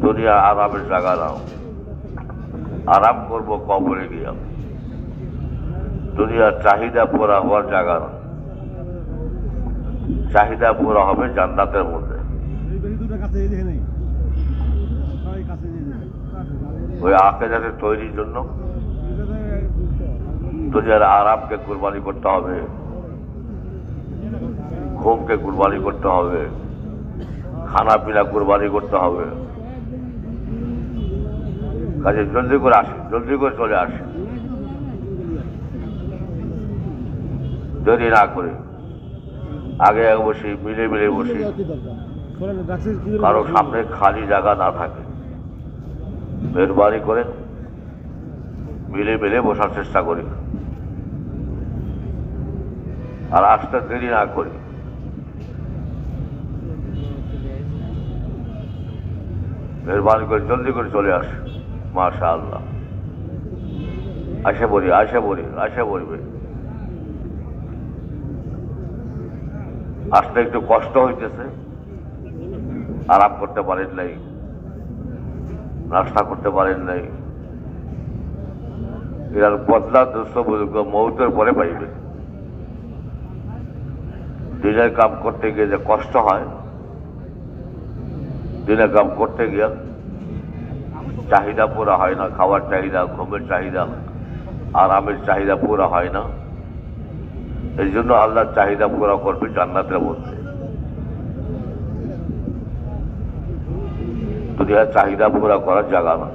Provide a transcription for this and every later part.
দুনিয়া আরামের জায়গা নাও, আরাম করবো কবরে গিয়া। দুনিয়ার চাহিদা পুরা হওয়ার জায়গা না, চাহিদা পুরা হবে জান্নাতের মধ্যে। ওই আখিরাতের তৈরির জন্য দুনিয়ার আরামকে কুরবানি করতে হবে, ঘুমকে কুরবানি করতে হবে, খানা পিনা কুরবানি করতে হবে। কাজে জলদি করে আসি, জলদি করে চলে আসি, দেরি না করে আগে বসি, মিলে মিলে বসি, কারো সামনে খালি জায়গা না থাকে। মেহরবানি করে মিলে মিলে বসার চেষ্টা করি, আর আসতে দেরি না করি। মেহরবানি করে জলদি করে চলে আসে। মাশাআল্লাহ, আসে বলি, আসে বলি, আসে বলবে। আসতে একটু কষ্ট হইতেছে, আরাম করতে পারেন নাই, নাস্তা করতে পারেন নাই। এর বদলা দুঃস্থ বুজুর্গ মৌতের পরে পাইবে। দিনের কাম করতে গিয়ে যে কষ্ট হয়, দিনের কাম করতে গিয়ে চাহিদা পুরা হয় না, খাওয়ার চাহিদা, ঘুমের চাহিদা, আরামের চাহিদা পুরা হয় না। এই জন্য আল্লাহ চাহিদা পুরা করবে জান্নাতের মধ্যে। দুনিয়ার চাহিদা পুরা করার জায়গা না।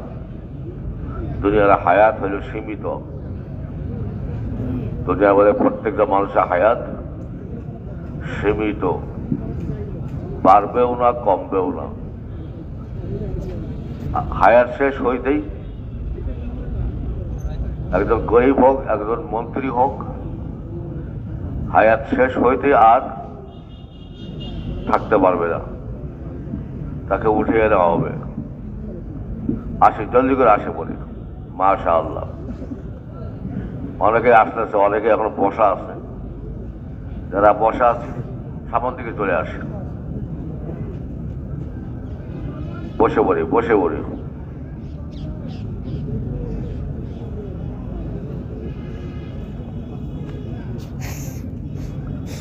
দুনিয়ার হায়াত হল সীমিত। দুনিয়ার মধ্যে প্রত্যেকটা মানুষের হায়াত সীমিত, বাড়বেও না কমবেও না। হায়াত শেষ হইতেই একজন গরিব হোক, একজন মন্ত্রী হোক, হায়াত শেষ হইতে আর থাকতে পারবে না, তাকে উঠিয়ে দেওয়া হবে। আসে, জলদি করে আসে বলি। মাশাআল্লাহ, অনেকে আসতেছে, অনেকে এখন বসা আছে। যারা বসা আছে সামন দিকে চলে আসে, বসে পড়ি, বসে পড়ি।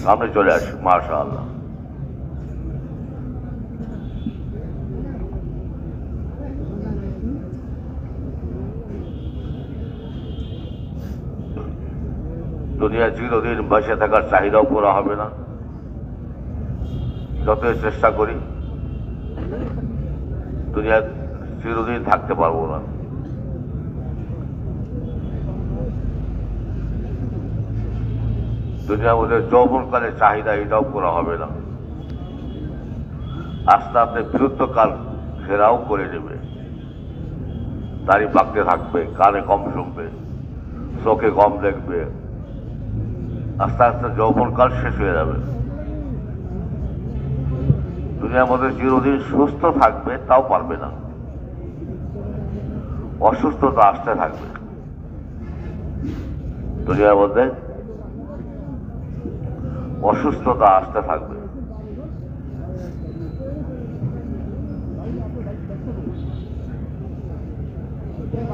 সামনে চলে আসি। মাশাআল্লাহ, দুনিয়া চিরদিন বসে থাকার চাহিদাও পুরো হবে না, যতই চেষ্টা করি। দুনিয়া চিরদিন থাকতে পারবো না। দুনিয়ার মধ্যে যৌবনকালের চাহিদা, এটাও পুরো হবে না। আস্তে আস্তে বৃদ্ধকাল ঘেরাও করে নেবে। দাড়ি পাকতে থাকবে, কানে কম শুনবে, চোখে কম দেখবে। আস্তে আস্তে যৌবনকাল শেষ হয়ে যাবে। দুনিয়ার মধ্যে চিরদিন সুস্থ থাকবে, তাও পারবে না। অসুস্থতা আসতে থাকবে দুনিয়ার মধ্যে, অসুস্থতা আসতে থাকবে।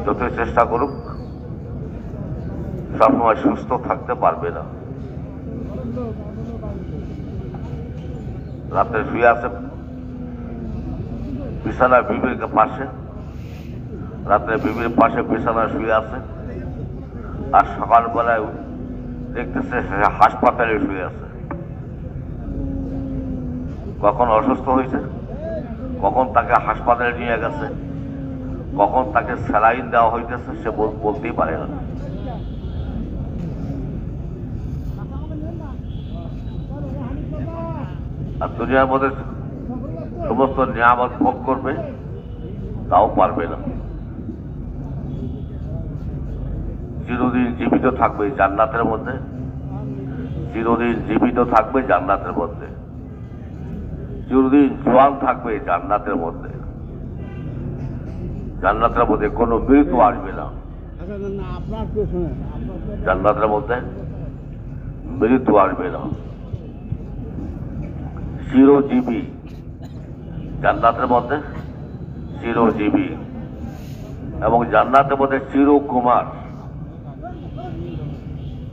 যতই চেষ্টা করুক, সবসময় সুস্থ থাকতে পারবে না। রাত্রে শুয়ে আছে বিছানায় বিবির পাশে, রাত্রে বিবির পাশে বিছানায় শুয়ে আছে, আর সকালবেলায় দেখতেছে সে হাসপাতালে শুয়ে আছে। কখন অসুস্থ হয়েছে, কখন তাকে হাসপাতালে নিয়ে গেছে, কখন তাকে স্যালাইন দেওয়া হইতেছে, সে বলতেই পারে না। আর দুনিয়ার মধ্যে সমস্ত নিয়ামত ভোগ করবে, তাও পারবে না। চিরদিন জীবিত থাকবে জান্নাতের মধ্যে, চিরদিন জীবিত থাকবে জান্নাতের মধ্যে, চিরদিন জোয়ান থাকবে জান্নাতের মধ্যে। জান্নাতের মধ্যে কোনো মৃত্যু আসবে না। জান্নাতের মধ্যে মৃত্যু আসবে না। চিরজীবী জান্নাতের মধ্যে, চিরজীবী এবং জান্নাতের মধ্যে চিরকুমার,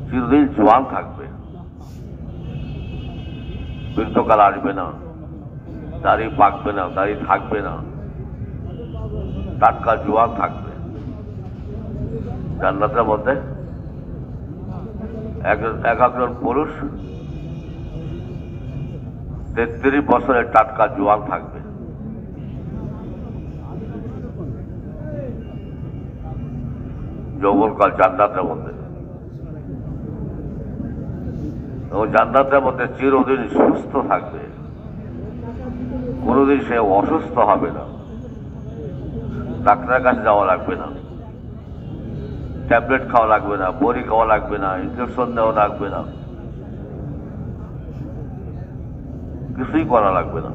চিরদিন জোয়ান থাকবে, বৃদ্ধকাল আসবে না, দাড়ি পাকবে না, দাড়ি থাকবে না, টাটকা জোয়ান থাকবে। জান্নাতের মধ্যে একজন পুরুষ 33 বছরের টাটকা জোয়ান থাকবে। যৌবনকাল জান্নাতের মধ্যে, এবং জান্নাতের মধ্যে চিরদিন সুস্থ থাকবে, কোনোদিন সে অসুস্থ হবে না, ডাক্তারের কাছে যাওয়া লাগবে না, ট্যাবলেট খাওয়া লাগবে না, বড়ি খাওয়া লাগবে না, ইঞ্জেকশন দেওয়া লাগবে না, কিছুই করা লাগবে না।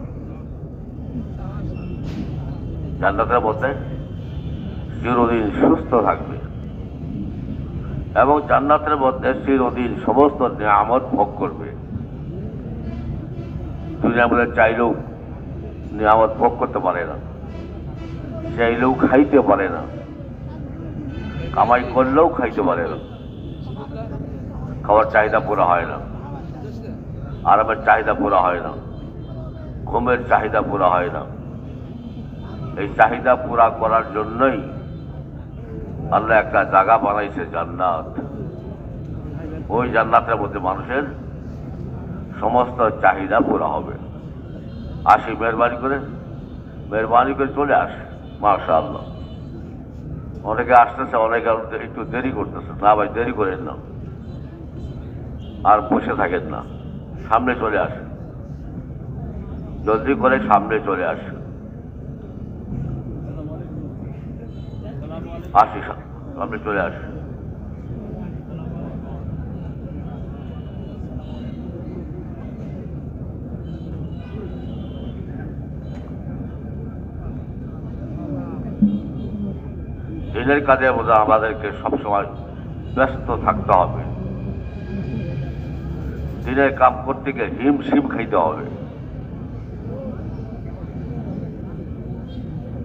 জান্নাতের মধ্যে চিরদিন সুস্থ থাকবে এবং জান্নাতের মধ্যে চিরদিন সমস্ত নিয়ামত ভোগ করবে। দুনিয়ার মধ্যে চাইলেও নিয়ামত ভোগ করতে পারে না, চাইলেও খাইতে পারে না, কামাই করলেও খাইতে পারে না, খাওয়ার চাহিদা পুরা হয় না, আরামের চাহিদা পুরা হয় না, ঘুমের চাহিদা পুরা হয় না। এই চাহিদা পুরা করার জন্যই আল্লাহ একটা জায়গা বানাইছে জান্নাত। ওই জান্নাতের মধ্যে মানুষের সমস্ত চাহিদা পুরা হবে। আসি মেহরবানি করে চলে আসে। মাশাআল্লাহ, অনেকে আসতেছে, অনেকে একটু দেরি করতেছে। না ভাই, দেরি করেন না, আর বসে থাকেন না, সামনে চলে আসে, জলদি করে সামনে চলে আসে। আসি, সামনে চলে আসে। দিনের কাজের মধ্যে আমাদেরকে সবসময় ব্যস্ত থাকতে হবে। দিনের কাম করতে গিয়ে হিমশিম খাইতে হবে।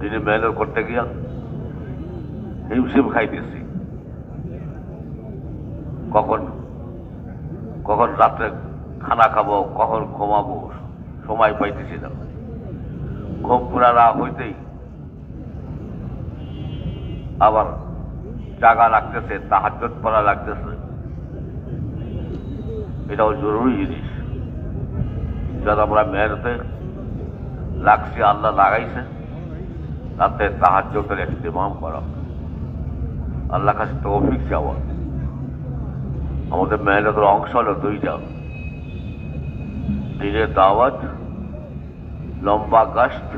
দিনে মেহনত করতে গিয়া হিমশিম খাইতেছি। কখন রাত্রে খানা খাবো, কখন ঘুমাবো, সময় পাইতেছি না। ঘুম পুরা না হইতেই আবার জাগা লাগতেছে, তাহাজ্জুদ পড়া লাগতেছে। এটাও জরুরি জিনিস। যারা আমরা মেহনতে লাগছি, আল্লাহ লাগাইছে, তাতে তাহাজ্জুদের ইহতিমাম করা, আল্লাহ কাছে তৌফিক চাওয়া। আমাদের মেহনতের অংশ হলো দুইটা: দিনের দাওয়াত, লম্বা গশত,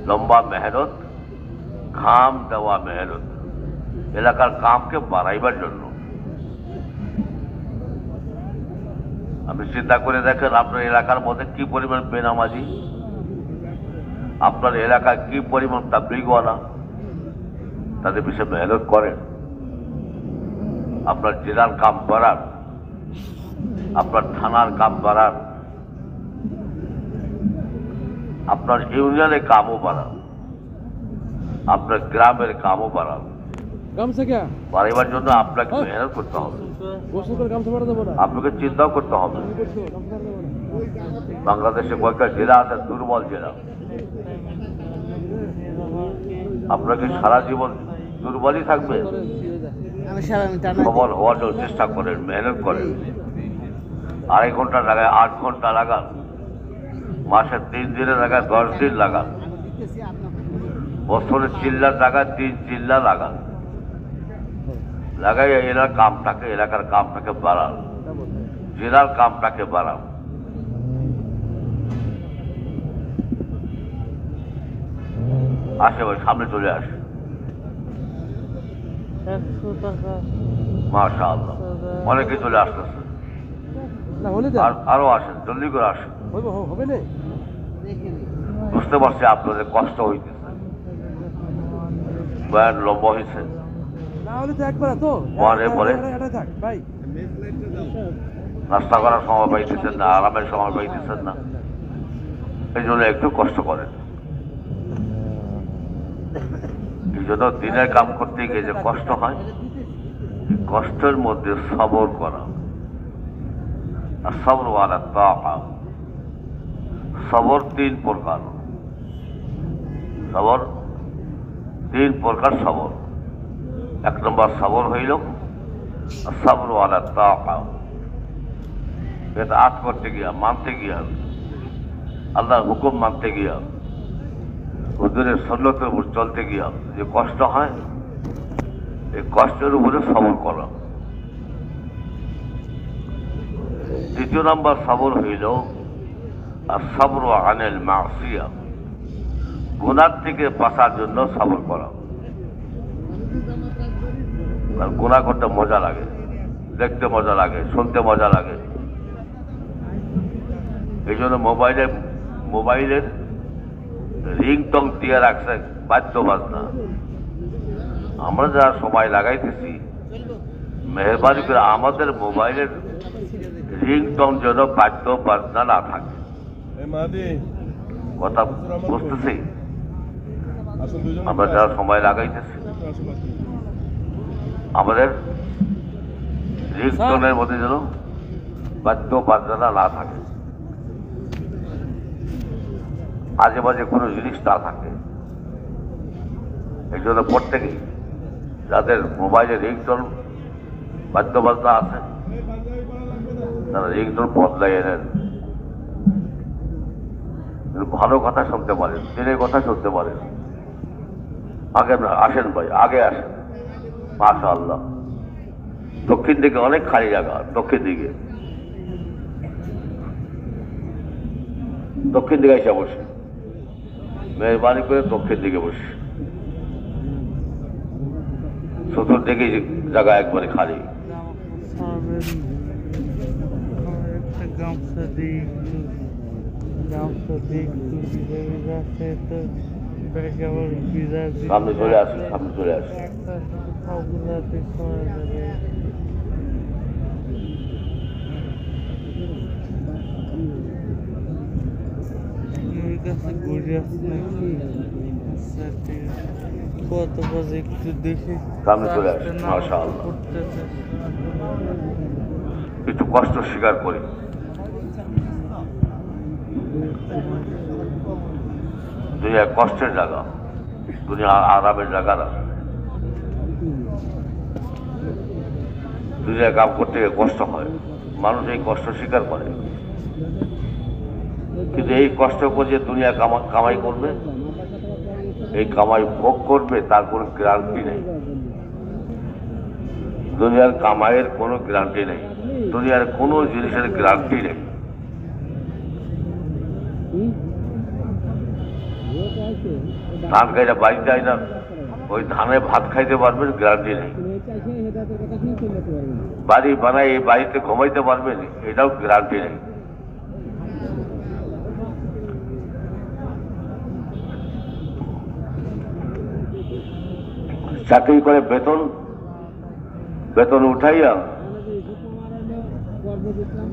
লম্বা মেহনত, ঘাম দেওয়া মেহনত, এলাকার কামকে বাড়াইবার জন্য। আপনি চিন্তা করে দেখেন, আপনার এলাকার মধ্যে কি পরিমাণ বেনামাজি, আপনার এলাকায় কি পরিমাণ তাবলীগওয়ালা, তাদের বিষয়ে মেহনত করেন। আপনার জেলার কাম বাড়ান, আপনার থানার কাম বাড়ান, আপনার ইউনিয়নের কামও বাড়ান, আপনার গ্রামের কামও বাড়ান। বাড়াইবার জন্য আপনাকে মেহনত করতে হবে, আপনাকে চিন্তাও করতে হবে। বাংলাদেশে কয়েকটা জেলা আছে দুর্বল জেলা, আপনাকে সারা জীবন দুর্বলই থাকবে। সবল হওয়ার জন্য চেষ্টা করেন, মেহনত করেন। 2.5 ঘন্টা লাগায়, 8 ঘন্টা লাগান, মাসে 3 দিনে লাগায়, 10 দিন লাগান, বছরে চিল্লার জায়গায় 3 চিল্লা লাগান, লাগাই এলাকার কামটাকে বাড়ান, জেলার কামটাকে বাড়ান। আসে ভাই, সামনে চলে আসে। মাশাআল্লাহ, অনেকে চলে আসতেছে, আরো আসেন, জলদি করে আসেন। বুঝতে পারছি আপনাদের কষ্ট হইতেছে, বয়ান লম্বা হয়েছে, নাস্তা করার সময় পাইতেছেন না, আরামের সময় পাইতেছেন না, এই জন্য একটু কষ্ট করেন। জন্য দিনের কাম করতে গিয়ে যে কষ্ট হয়, এই কষ্টের মধ্যে সবর করা। আর সবর ওয়ালা তাআ, সবর 3 প্রকার। সবর 3 প্রকার সবর। 1 নম্বর সবর হইল সবর ওয়ালা তাআ, এটা আট করতে গিয়া, মানতে গিয়া, আল্লাহর হুকুম মানতে গিয়া, হুজুরের সুন্নতের উপর চলতে গিয়া যে কষ্ট হয়, এই কষ্টের উপরে সবর করা। 2 নম্বর সবর হইল আর সবর আনিল মাসিয়া, গুনাহ থেকে বাঁচার জন্য সবর করা। আর গুনাহ করতে মজা লাগে, দেখতে মজা লাগে, শুনতে মজা লাগে। এই জন্য মোবাইলের রিংটং দিয়ে রাখছে বাদ্য বাজনা। আমরা যারা সময় লাগাইতেছি, মেহরবানি করে আমাদের মোবাইলের রিংটং যেন বাদ্য বাজনা না থাকে। কথা বুঝতেছি? আমরা যারা সময় লাগাইতেছি, আমাদের রিংটনের মধ্যে যেন বাদ্য বাজনা না থাকে, আজে বাজে কোনো জিনিস না থাকে। এই জন্য প্রত্যেকেই যাদের মোবাইলে রিংটোন বাদ্য বাজনা আছে, তারা রিংটোন বদলাইয়ে নেন। ভালো কথা শুনতে পারেন, দিনের কথা শুনতে পারেন। আগে আসেন ভাই, আগে আসেন। মাশাআল্লাহ, দক্ষিণ দিকে অনেক খালি জায়গা। দক্ষিণ দিকে এসে বসে, মেহরবানি করে দক্ষিণ দিকে বসে। চতুর্দিকে জায়গা একবারে খালি। সামনে চলে আসে, সামনে চলে আসে। কত বাজে একটু দেখে সামনে চলে আসে। মাশাআল্লাহ, একটু কষ্ট স্বীকার করি। দুনিয়া কষ্টের জায়গা, দুনিয়া আরামের জায়গা না। দুনিয়া কাম করতে গিয়ে কষ্ট হয়, মানুষ এই কষ্ট স্বীকার করে। কিন্তু এই কষ্ট করে যে দুনিয়া কামাই করবে, এই কামাই ভোগ করবে, তার কোনো গ্যারান্টি নেই। দুনিয়ার কামাইয়ের কোনো গ্যারান্টি নেই, দুনিয়ার কোনো জিনিসের গ্যারান্টি নেই। ধান খাইলে বাড়ি যায় না, ওই ধানে ভাত খাইতে পারবেন, গ্যারান্টি নেই। বাড়ি বানাই এই বাড়িতে ঘুমাইতে পারবেন, এটাও গ্যারান্টি নেই। চাকরি করে বেতন উঠাইয়া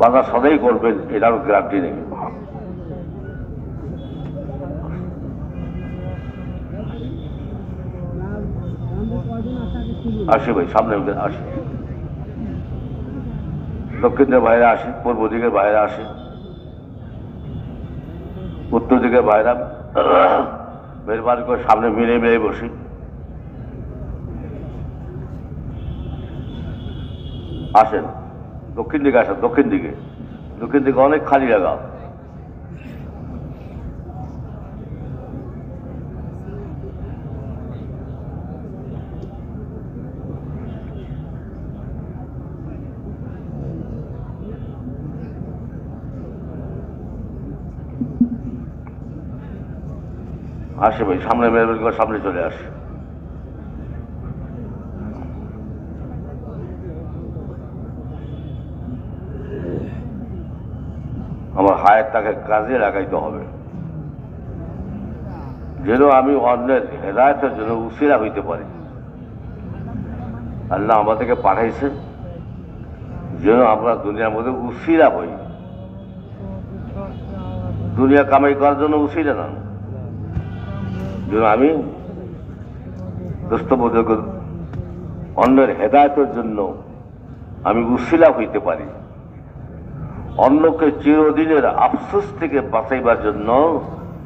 বাজার সদাই করবেন, এটারও গ্যারান্টি নেই। আসি ভাই, সামনে আসি। দক্ষিণ দিকের বাইরে আসে, পূর্ব দিকের বাইরে আসে, উত্তর দিকের বাইরা। মেহরবানি করে সামনে মিলে বসি। আসেন, দক্ষিণ দিকে আসেন। দক্ষিণ দিকে অনেক খালি জায়গা। আসে ভাই, সামনে মেহরবানি করে সামনে চলে আসে। আমার হায়াতটাকে কাজে লাগাইতে হবে, যেন আমি অন্যের হেদায়েতের জন্য উসিলা হইতে পারি। আল্লাহ আমাদেরকে পাঠাইছে যেন আমরা দুনিয়ার মধ্যে উসিলা হই। দুনিয়া কামাই করার জন্য উসিলা না, যেন আমি দোস্ত বুজুর্গ, অন্যের হেদায়েতের জন্য আমি উসিলা হইতে পারি, অন্যকে চিরদিনের আফসোস থেকে বাঁচাইবার জন্য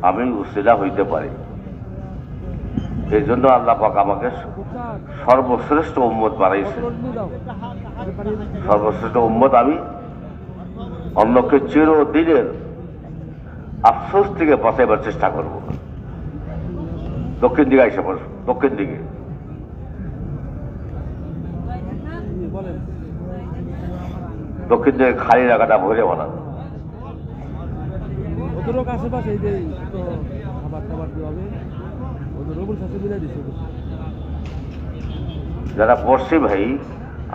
আমি উসিলা হইতে পারি। এই জন্য আল্লাহ পাক আমাকে সর্বশ্রেষ্ঠ উম্মত বানাইছে। সর্বশ্রেষ্ঠ উম্মত আমি অন্যকে চিরদিনের আফসোস থেকে বাঁচাইবার চেষ্টা করব। দক্ষিণ দিকে আইসা পড়ো, দক্ষিণ দিকে। দক্ষিণ দিকে খালি জায়গাটা ভরে বানানো। যারা বসছি ভাই,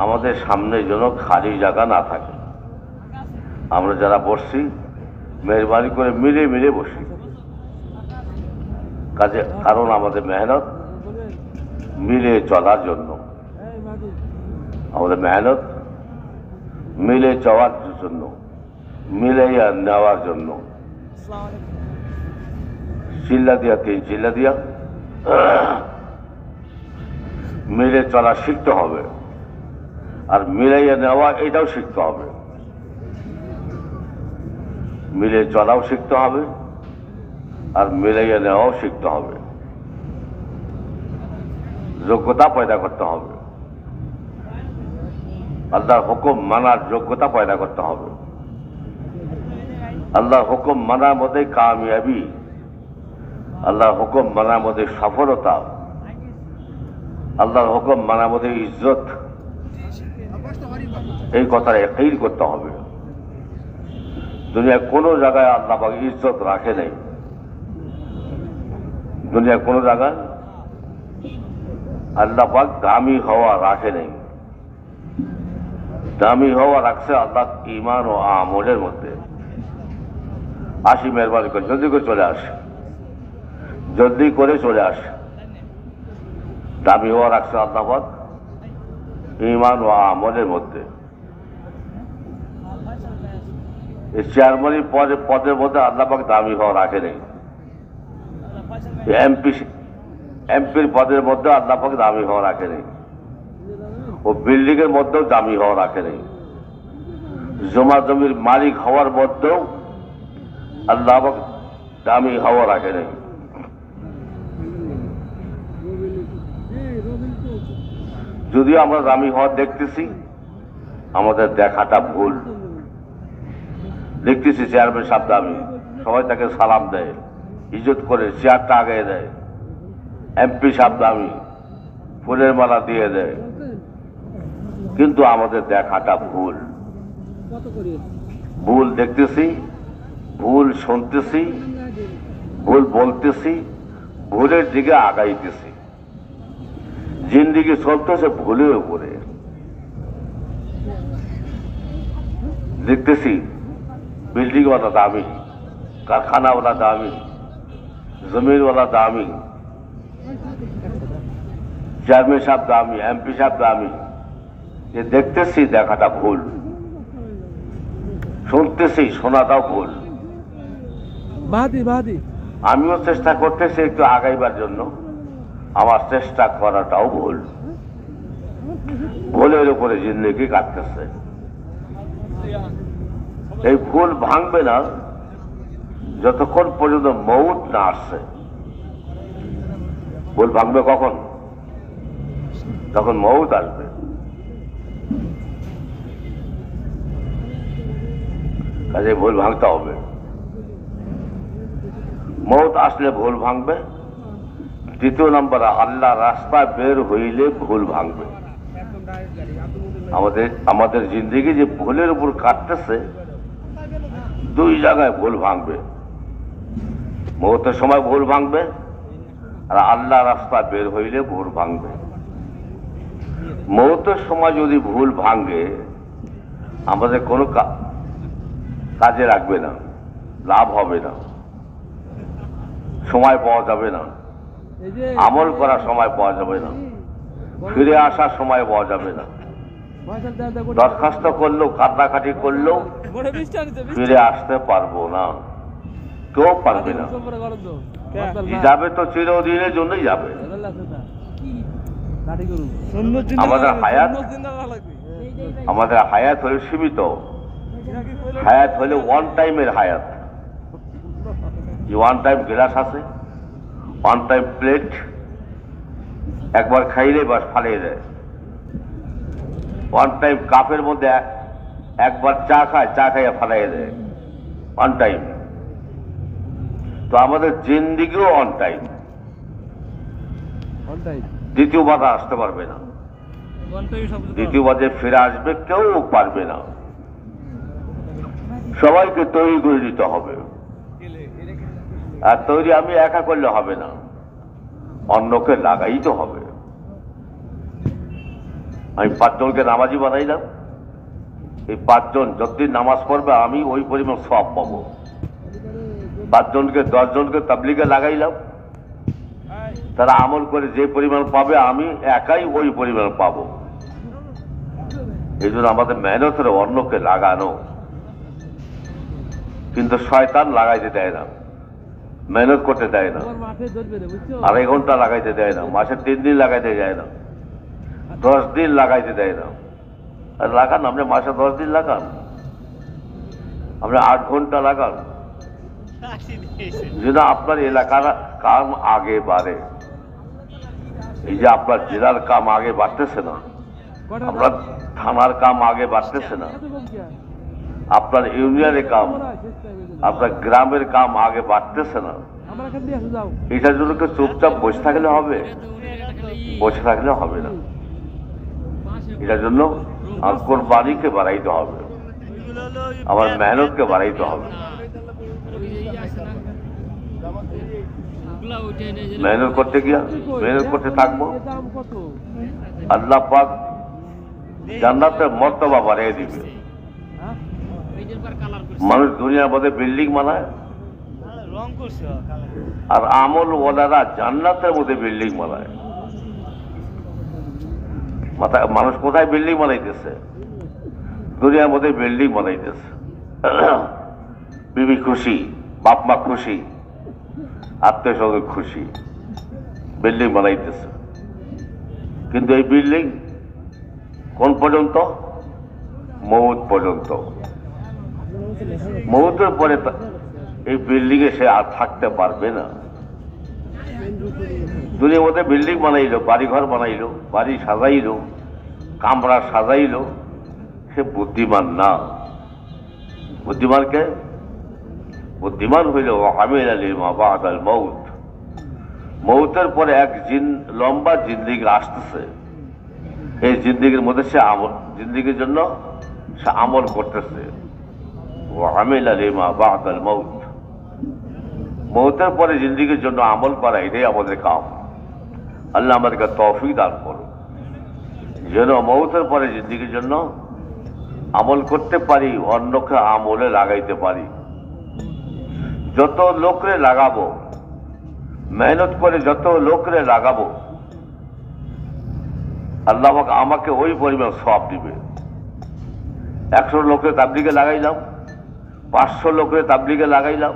আমাদের সামনে যেন খালি জায়গা না থাকে। আমরা যারা বসছি মেহরবানি করে মিলে মিলে বসি, কাজে কারণ আমাদের মেহনত মিলে চলার জন্য, আমাদের মেহনত মিলে চলার জন্য, মিলে নেওয়ার জন্য। চিল্লা দিয়া তিন চিল্লা দিয়া মিলে চলা শিখতে হবে, আর মিলাইয়া নেওয়া এটাও শিখতে হবে। মিলে চলাও শিখতে হবে, আর মিলাইয়া নেওয়াও শিখতে হবে। যোগ্যতা পয়দা করতে হবে, আল্লাহর হুকুম মানার যোগ্যতা পয়দা করতে হবে। আল্লাহর হুকুম মানার মধ্যে কামিয়াবি, আল্লাহর হুকুম মানার মধ্যে সফলতা, আল্লাহর হুকুম মানার মধ্যে ইজ্জত, এই কথাটা ইয়াকিন করতে হবে। দুনিয়ার কোনো জায়গায় আল্লাহ পাক ইজ্জত রাখে নাই। দুনিয়ার কোনো জায়গায় আল্লাহ পাক দামি হওয়া রাখে নাই। দামি হওয়া রাখছে আল্লাহ ঈমান ও আমলের মধ্যে। আসি, মেহরবানি করে জলদি করে চলে আসে, জলদি করে চলে আসে। দামি হওয়া রাখছে আল্লাহ পাক ঈমান ও আমলের মধ্যে। এই চেয়ারম্যান পদের মধ্যে আল্লাহ পাক দামি হওয়া রাখে নেই। এমপির পদের মধ্যে আল্লাহ পাক দামি হওয়া রাখে নেই। ও বিল্ডিং এর মধ্যেও দামি হওয়া রাখে নেই। জমা জমির মালিক হওয়ার মধ্যেও আল্লাহ পাক দামি হওয়া রাখে নেই। যদিও আমরা দামি হওয়া দেখতেছি, আমাদের দেখাটা ভুল। দেখতেছি চেয়ারম্যান সাহেব দামি, সবাই তাকে সালাম দেয়, ইজ্জত করে চেয়ারটা আগে দেয়। এমপি সাহেব দামি, ফুলের মালা দিয়ে দেয়, কিন্তু আমাদের দেখাটা ভুল। ভুল দেখতেছি, ভুল শুনতেছি, ভুল বলতেছি, ভুলের দিকে আগাইতেছি। জিন্দিগি চলতেছে ভুলের উপরে। দেখতেছি বিল্ডিংওয়ালা দামি, কারখানাওয়ালা দামি, জমিনওয়ালা দামি, চেয়ারম্যান সাহেব দামি, এমপি সাহেব দামি। এ দেখতেছি, দেখাটা ভুল। শুনতেছি, শোনাটাও ভুল। আমিও চেষ্টা করতেছি একটু আগাইবার জন্য, আমার চেষ্টা করাটাও ভুল। ভুলের উপরে জিন্দগি কাটতেছে। এই ভুল ভাঙবে না যতক্ষণ পর্যন্ত মউত না আসছে। ভুল ভাঙবে কখন? তখন মউত আসবে। কাজে ভুল ভাঙতে হবে। মউত আসলে ভুল ভাঙবে। দ্বিতীয় নম্বর, আল্লাহ রাস্তা বের হইলে ভুল ভাঙবে। আমাদের জিন্দগি যে ভুলের উপর কাটতেছে, দুই জায়গায় ভুল ভাঙবে। মউতের সময় ভুল ভাঙবে, আর আল্লাহ রাস্তা বের হইলে ভুল ভাঙবে। মউতের সময় যদি ভুল ভাঙে, আমাদের কোনো কাজে রাখবে না, লাভ হবে না, সময় পাওয়া যাবে না, আমল করার সময় পাওয়া যাবে না, ফিরে আসার সময় পাওয়া যাবে না। দরখাস্ত করলেও, কান্নাকাটি করলেও ফিরে আসতে পারবো না, কেউ পারবে না। যাবে তো চিরদিনের জন্যই যাবে। আমাদের হায়াত হলে সীমিত, হায়াত হলে ওয়ান টাইমের হায়াত। ওয়ান টাইম গ্লাস আছে, ওয়ান টাইম প্লেট, একবার খাইলে বাস ফালিয়ে দেয়। ওয়ান টাইম কাপের মধ্যে একবার চা খায়, চা খাইয়া ফালাইয়ে দেয়, ওয়ান টাইম। তো আমাদের জিন্দিগিও অন টাইম, দ্বিতীয়বার আসতে পারবে না, দ্বিতীয়বার যে ফিরে আসবে কেউ পারবে না। সবাইকে তৈরি করে দিতে হবে, আর তৈরি আমি একা করলে হবে না, অন্যকে লাগাইতে হবে। আমি 5 জনকে নামাজি বানাইলাম, এই 5 জন যতদিন নামাজ পড়বে আমি ওই পরিমাণ সওয়াব পাবো। 5 জনকে 10 জনকে তাবলীগে লাগাইলাম, তারা আমল করে যে পরিমাণ পাবে আমি একাই ওই পরিমাণ পাবো। এই জন্য আমাদের মেহনতের অন্যকে লাগানো, কিন্তু শয়তান লাগাইতে দেয় না, মেহনত করতে দেয় না, 2.5 ঘন্টা লাগাইতে দেয় না, মাসে 3 দিন লাগাইতে দেয় না, 10 দিন লাগাইতে দেয় না। আর লাগান, আপনি মাসে 10 দিন লাগান, আপনি 8 ঘন্টা লাগান, যেন আপনার এলাকার কাম আগে বাড়ে। এই যে আপনার জেলার কাম আগে বাড়তেছে না, আপনার থানার কাম আগে বাড়তেছে না, আপনার ইউনিয়নের কাম, আপনার গ্রামের কাম আগে বাড়তেছে না, এটার জন্য কি চুপচাপ বসে থাকলে হবে? বসে থাকলে হবে না। এটার জন্য আমার কোরবানিকে বাড়াইতে হবে, আমার মেহনতকে বাড়াইতে হবে। মেহনত করতে গিয়া মেহনত করতে থাকবো, আল্লাহ পাক জান্নাতের মর্তবা বাড়িয়ে দিবে। মানুষ দুনিয়ার মধ্যে বিল্ডিং বানায়, আর আমল ওয়ালারা জান্নাতের মধ্যে বিল্ডিং বানায়। মানুষ কোথায় বিল্ডিং বানাইতেছে? দুনিয়ার মধ্যে বিল্ডিং বানাইতেছে। বিবি খুশি, বাপ মা খুশি, আত্মীয় স্বজন খুশি, বিল্ডিং বানাইতেছে। কিন্তু এই বিল্ডিং কোন পর্যন্ত? মৌত পর্যন্ত। মৌতের পরে এই বিল্ডিং এ সে আর থাকতে পারবে না। দুনিয়ার মধ্যে বিল্ডিং বানাইলো, বাড়িঘর বানাইলো, বাড়ি সাজাইলো, কামরা সাজাইলো, সে বুদ্ধিমান না। বুদ্ধিমানকে? বুদ্ধিমান হইল আমিল আলিমা বাদাল মৌত। মৌতের পরে এক লম্বা জিন্দিগি আসতেছে, এই জিন্দিগির মধ্যে সে আমল, জিন্দিগির জন্য সে আমল করতেছে। আমিল আলিমা বাদাল মৌত। মৌতের পরে জিন্দিগির জন্য আমল করা, এটাই আমাদের কাম। আল্লাহ আমাদেরকে তৌফিক দান করুন, যেন মৌতের পরে জিন্দিগির জন্য আমল করতে পারি, অন্যকে আমলে লাগাইতে পারি। যত লোকরে লাগাবো, মেহনত করে যত লোকরে লাগাবো, আল্লাহ আমাকে ওই পরিমাণ সওয়াব দিবে। 100 লোকের তাবলীগে লাগাইলাম, 500 লোকের তাবলীগে লাগাইলাম,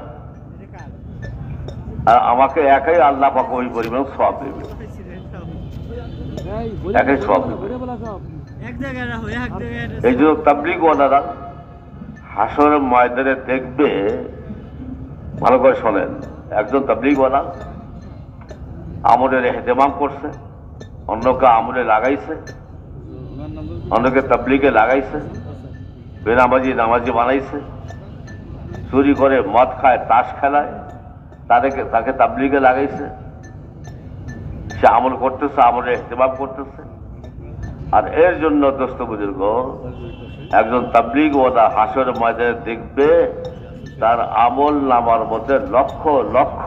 আর আমাকে একাই আল্লাহ পাক ওই পরিমাণ সওয়াব দেবে, একাই সওয়াব দেবে। এই জন্য তাবলীগ ওয়ালারা হাসরের ময়দানে দেখবে, ভালো করে শোনেন, একজন তাবলীগওয়ালা আমলের ইহতেমাম করছে, অন্যকে আমলে লাগাইছে, অন্যকে তাবলীগে লাগাইছে, বেনামাজি নামাজি বানাইছে, চুরি করে মদ খায়, তাস খেলায়, তাকে তাবলীগে লাগাইছে, সে আমল করতেছে, আমলে ইহতেমাম করতেছে। আর এর জন্য দোস্ত বুজুর্গ, একজন তাবলীগওয়ালা হাসরের ময়দানে দেখবে তার আমল নামার মধ্যে লক্ষ লক্ষ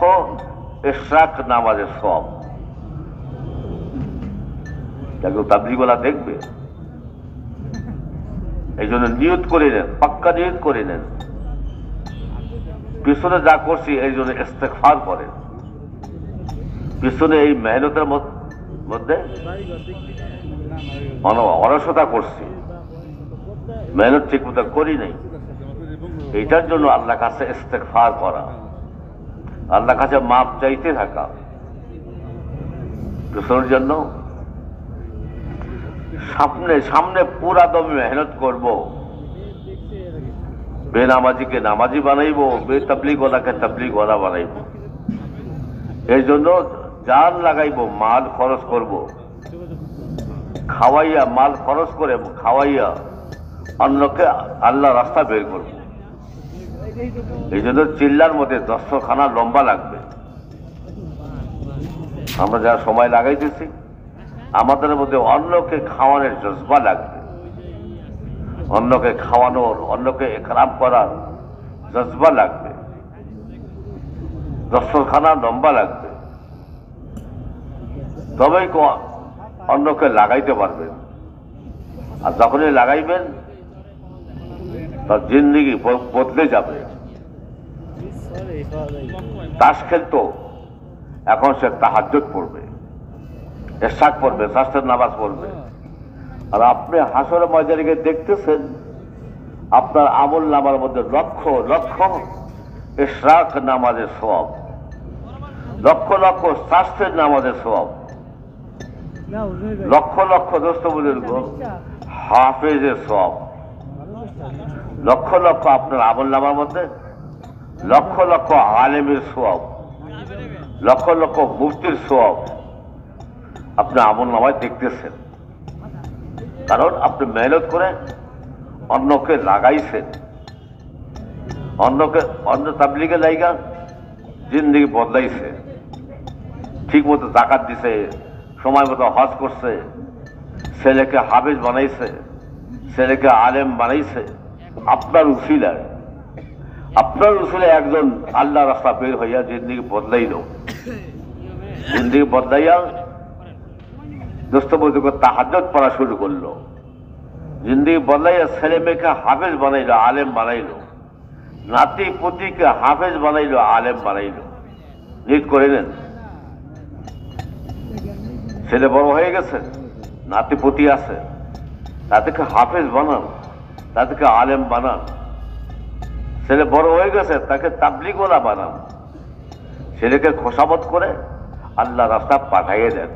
ইশরাক নামাজের সওয়াব। একজন তাবলীগওয়ালা দেখবে। এই জন্য নিয়ত করে নেন, পাক্কা নিয়ত করে নেন, পিছনে যা করছি এই জন্য ইস্তেগফার করেন। পিছনে এই মেহনতের মধ্যে অলসতা করছি, মেহনত ঠিক মতো করি নাই, এইটার জন্য আল্লাহ কাছে ইস্তেগফার করা, আল্লাহ কাছে মাপ চাইতে থাকা, পিছনের জন্য সামনে সামনে পুরা দমে মেহনত করব, বেনামাজিকে নামাজি বানাইবো, বেতাবলিগওয়ালাকে তাবলিগওয়ালা বানাইবো। এই জন্য জান লাগাইবো, মাল খরচ করব, খাওয়াইয়া মাল খরচ করে খাওয়াইয়া অন্যকে আল্লাহ রাস্তা বের করব। এই জন্য চিল্লার মধ্যে দস্তরখানা লম্বা লাগবে। আমরা যা সময় লাগাইতেছি, আমাদের মধ্যে অন্যকে খাওয়ানোর জজবা লাগবে, অন্যকে খাওয়ানোর, অন্যকে একরাম করার জজবা লাগবে, দস্তরখানা লম্বা লাগবে, তবেই অন্যকে লাগাইতে পারবেন। আর যখনই লাগাইবেন তার জিন্দিগি বদলে যাবে। তাস খেলতো, এখন সে তাহাজ্জুদ পড়বে, ইশরাক পড়বে, শাস্ত্রের নামাজ পড়বে। আর আপনি হাসরের ময়দানে দেখতেছেন আপনার আমল নামার মধ্যে লক্ষ লক্ষ ইশরাক নামাজের সওয়াব, লক্ষ লক্ষ শাস্ত্রের নামাজের সওয়াব, লক্ষ লক্ষ দোস্ত বুজুর্গ হাফেজের সওয়াব, লক্ষ লক্ষ আপনার আমল নামার মধ্যে লক্ষ লক্ষ আলেমের সওয়াব, লক্ষ লক্ষ মুফতির সওয়াব আপনি আমল নামায় দেখতেছেন। কারণ আপনি মেহনত করে অন্যকে লাগাইছেন, অন্য তাবলিগে লাইগা জিন্দিগি বদলাইছে, ঠিক মতো যাকাত দিছে, সময় মতো হজ করছে, ছেলেকে হাফেজ বানাইছে, ছেলেকে আলেম বানাইছে। আপনার উসিলায়, আপনার উসিলায় একজন আল্লাহ রাস্তা বের হইয়া জিন্দিগি বদলাইল, জিন্দিগি বদলাইয়া দোস্ত বন্ধুকে তাহাজ্জুদ পড়া শুরু করলো, জিন্দিগি বদলাইয়া ছেলে মেয়েকে হাফেজ বানাইলো, আলেম বানাইলো, নাতি পুতিকে হাফেজ বানাইলো, আলেম বানাইলো। নিয়ত করে নেন, ছেলে বড় হয়ে গেছে, নাতি পুতি আছে, তাদেরকে হাফেজ বানান, তাদেরকে আলেম বানান। ছেলে বড় হয়ে গেছে, তাকে তাবলিগওয়ালা বানান। ছেলেকে খোসামত করে আল্লাহ রাস্তা পাঠাইয়ে দেন,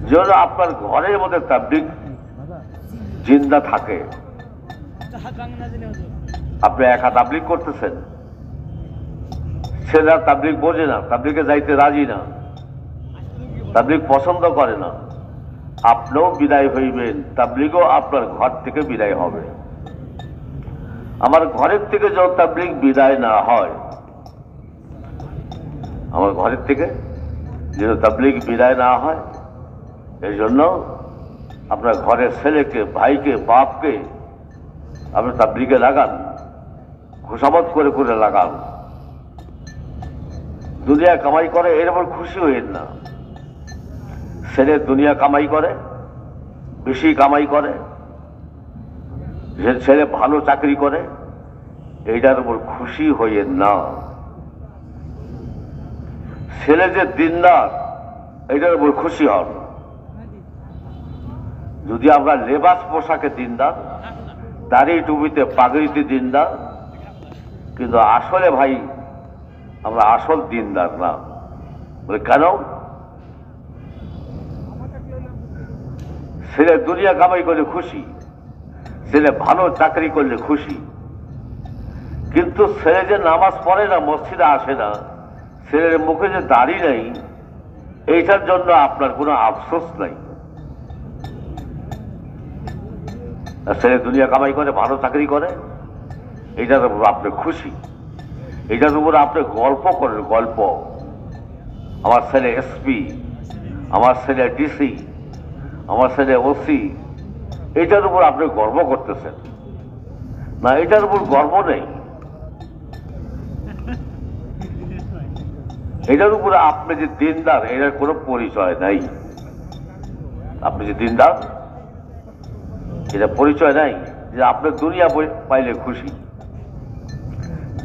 যেন আপনার ঘরের মধ্যে তাবলিগ জিন্দা থাকে। আপনি একা তাবলিগ করতেছেন, ছেলেরা তাবলিগ বোঝে না, তাবলিগে যাইতে রাজি না, তাবলিগ পছন্দ করে না। আপনিও বিদায় হইবেন, তাবলিগও আপনার ঘর থেকে বিদায় হবে। আমার ঘরের থেকে যখন তাবলিগ বিদায় না হয়, আমার ঘরের থেকে যেন তাবলিগ বিদায় না হয়, এই জন্য আপনার ঘরের ছেলেকে, ভাইকে, বাপকে আপনি তাবলিগে লাগান, খুশামত করে করে লাগান। দুনিয়া কামাই করে এর উপর খুশি হইেন না। ছেলে দুনিয়া কামাই করে, বেশি কামাই করে, যে ছেলে ভালো চাকরি করে, এইটার উপর খুশি হইেন না। ছেলে যে দিনদার, এইটার উপর খুশি হন। যদি আমরা লেবাস পোশাকে দিনদার, দাড়ি টুপিতে পাগড়িতে দিনদার, কিন্তু আসলে ভাই আমরা আসল দিনদার না। বলে কেন? ছেলে দুনিয়া কামাই করলে খুশি, ছেলে ভালো চাকরি করলে খুশি, কিন্তু ছেলে যে নামাজ পড়ে না, মসজিদে আসে না, ছেলের মুখে যে দাড়ি নেই, এইটার জন্য আপনার কোনো আফসোস নাই। ছেলে দুনিয়া কামাই করে, ভালো চাকরি করে, এইটার উপর আপনি খুশি, এইটার উপর আপনি গল্প করেন, গল্প। আমার ছেলে এসপি, আমার ছেলে ডিসি, আমার ছেলে ওসি, এইটার উপর আপনি গর্ব করতেছেন না, এটার উপর গর্ব নেই। এটার উপরে আপনি যে দিনদার, এটার কোনো পরিচয় নাই। আপনি যে দিনদার, এটা পরিচয় নাই যে আপনি দুনিয়া পাইলে খুশি।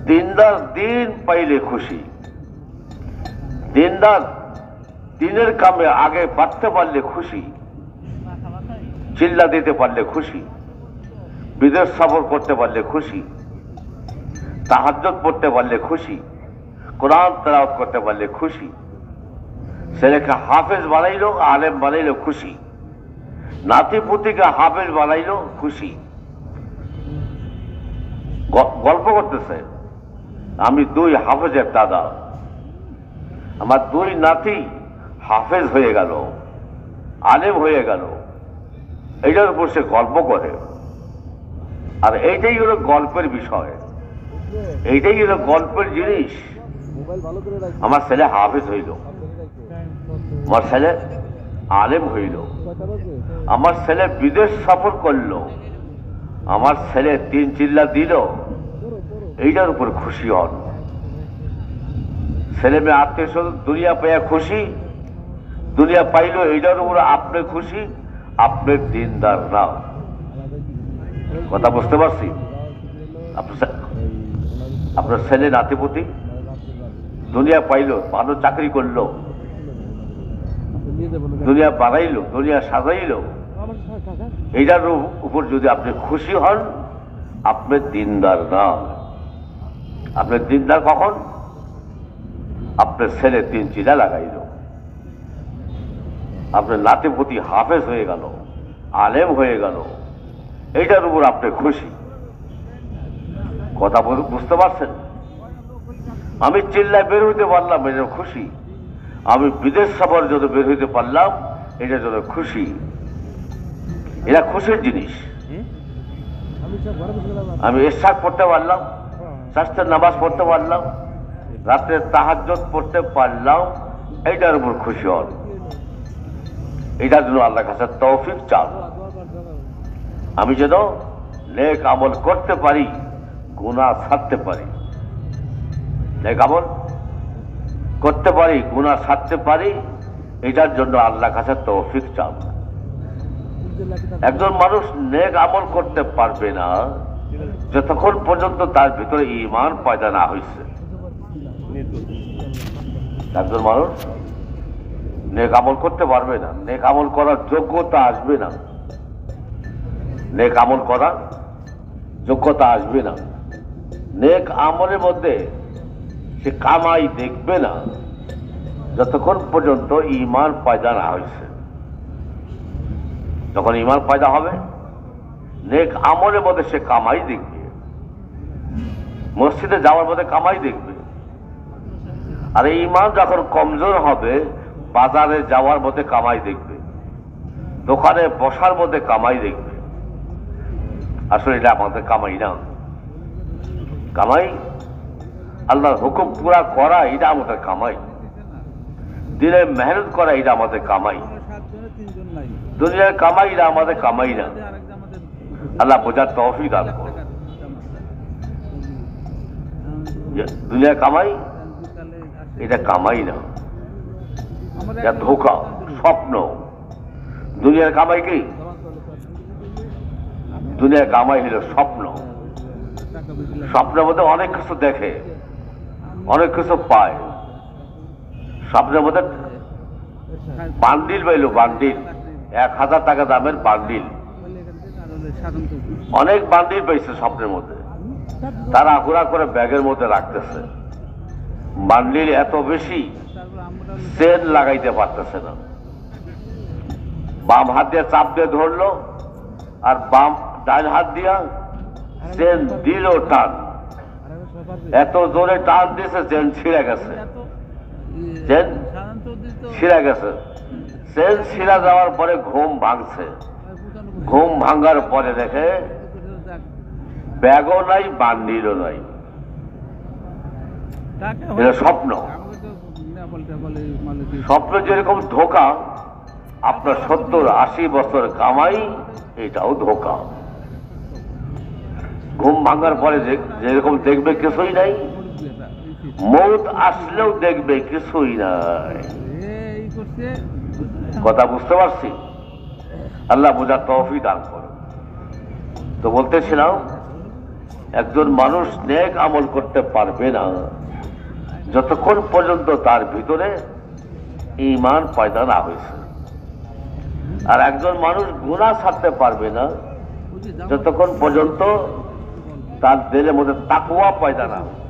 দিনদার দিন পাইলে খুশি, দিনদার দিনের কামে আগে বাড়তে পারলে খুশি, চিল্লা দিতে পারলে খুশি, বিদেশ সফর করতে পারলে খুশি, তাহাজ্জুদ পড়তে পারলে খুশি, কোরআন তেলাওয়াত করতে পারলে খুশি, ছেলেকে হাফেজ বানাইলো, আলেম বানাইলো খুশি, নাতি পুতিকে হাফেজ বানাইলো, খুশি। গল্প করতেছে, আমি 2 হাফেজের দাদা, আমার 2 নাতি হাফেজ হয়ে গেল, আলেম হয়ে গেল। এইটার উপর সে গল্প করে। আর এইটাই হলো গল্পের বিষয়, এইটাই হলো গল্পের জিনিস। আমার ছেলে হাফেজ হইল, আমার ছেলে আলেম হইল, আমার ছেলে বিদেশ সফর করলো, আমার ছেলে 3 চিল্লা দিল। এইটার উপর খুশি হন। ছেলে মেয়ে আত্মীয় স্বজন দুনিয়া পাইয়া খুশি, দুনিয়া পাইল, এইটার উপর আপনি খুশি, আপনি দিনদার না। কথা বুঝতে পারছি? আপনার ছেলে নাতিপুতি দুনিয়া পাইল, ভালো চাকরি করলো, দুনিয়া বানাইলো, দুনিয়া সাজাইলো, এইটার উপর যদি আপনি খুশি হন, আপনি দিনদার না। আপনি দিনদার কখন? আপনার ছেলে 3 চিলা লাগাইল, আপনার নাতিপুতি হাফেজ হয়ে গেল, আলেম হয়ে গেল, এইটার উপর আপনি খুশি। কথা বুঝতে পারছেন? আমি চিল্লায় বের হইতে পারলাম, এটা খুশি। আমি বিদেশ সফর যদি বের হইতে পারলাম, এটা জন্য খুশি। এটা খুশির জিনিস। আমি ইশরাক পড়তে পারলাম, স্বাস্থ্যের নামাজ পড়তে পারলাম, রাত্রে তাহাজ্জুদ পড়তে পারলাম, এইটার উপর খুশি হন। এটার জন্য আল্লাহর কাছে তৌফিক চান, আমি যেন নেক আমল করতে পারি, গুনাহ ছাড়তে পারি। নেক আমল করতে পারি, গুনাহ ছাড়তে পারি, এটার জন্য আল্লাহর কাছে তৌফিক চান। একজন মানুষ নেক আমল করতে পারবে না যতক্ষণ পর্যন্ত তার ভিতরে ঈমান পয়দা না হয়েছে। একজন মানুষ নেক আমল করতে পারবে না, নেক আমল করার যোগ্যতা আসবে না, নেক আমল করার যোগ্যতা আসবে না। নেক আমলের মধ্যে সে কামাই দেখবে না যতক্ষণ পর্যন্ত ঈমান পয়দা না হয়েছে। যখন ঈমান পয়দা হবে, নেক আমলের মধ্যে সে কামাই দেখবে, মসজিদে যাওয়ার মধ্যে কামাই দেখবে। আর ঈমান যখন কমজোর হবে, বাজারে যাওয়ার মধ্যে কামাই দেখবে, দোকানে বসার মধ্যে কামাই দেখবে। আসলে এটা আমাদের কামাই না। কামাই আল্লাহর হুকুম পুরা করা, এটা আমাদের কামাই। দিনে মেহনত করা, এটা আমাদের কামাই। দুনিয়ার কামাই এটা আমাদের কামাই না। আল্লাহ বোঝার তৌফিক দান করুন। দুনিয়ার কামাই এটা কামাই না, এটা ধোঁকা, স্বপ্ন। দুনিয়ার কামাই কি? দুনিয়ার কামাই হলো স্বপ্ন। স্বপ্নের মধ্যে অনেক কিছু দেখে, অনেক কিছু পায়। স্বপ্নের মধ্যে বান্ডিল পাইল, বান্ডিল 1000 টাকা দামের বান্ডিল, অনেক বান্ডিল পাইছে স্বপ্নের মধ্যে। তারা আগুরা করে ব্যাগের মধ্যে রাখতেছে। বান্ডিল এত বেশি, চেন লাগাইতে পারতেছে না। বাম হাত দিয়ে চাপ দিয়ে ধরলো, আর ডান হাত দিয়া চেন দিল টান। এত জোরে টান দিয়েছে, চেন ছিঁড়ে গেছে। চেন ছিঁড়ে গেছে। চেন ছিঁড়া যাওয়ার পরে ঘুম ভাঙছে। ঘুম ভাঙার পরে দেখে ব্যাগও নাই, বান্ডিলও নাই। এটা স্বপ্ন। স্বপ্ন যেরকম ধোঁকা, আপনার 70-80 বছর কামাই এটাও ধোঁকা। ঘুম ভাঙার পরে যেরকম দেখবে কিছুই নাই, মৌত আসলেও দেখবে কিছুই নাই। কথা বুঝতে পারছি? আল্লাহ বোঝার তৌফিক দান করুন। তো বলতেছিলাম, একজন মানুষ নেক আমল করতে পারবে না যতক্ষণ পর্যন্ত তার ভিতরে ঈমান পয়দা না হয়েছে। আর একজন মানুষ গুনাহ ছাড়তে পারবে না যতক্ষণ পর্যন্ত তার দিলের মধ্যে তাকওয়া পয়দা না হয়।